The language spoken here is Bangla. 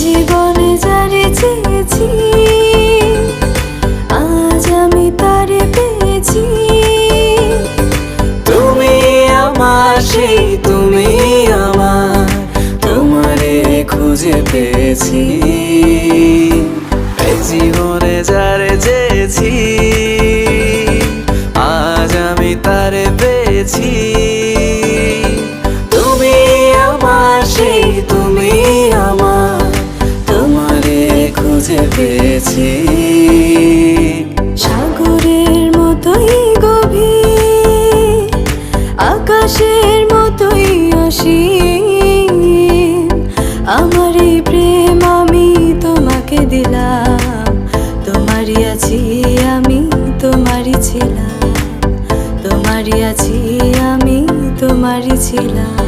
জীবনে যারে চেয়েছি আজ আমি তারে পেয়েছি। তুমি আমার সেই তুমি আমার, তোমারে খুঁজে পেয়েছি। এই জীবনে যারে চেয়েছি আজ আমি তারে পেয়েছি। তুমি আমার সেই তুমি আমার, তোমারে খুঁজে পেয়েছি। সাগরের মতোই গভীর, আকাশের মতোই অসীম, আমার এই প্রেম আমি তোমাকে দিলাম। তোমারই আছি আমি, তোমারই ছিলাম, তোমারই আছি আমি, তোমারই ছিলাম।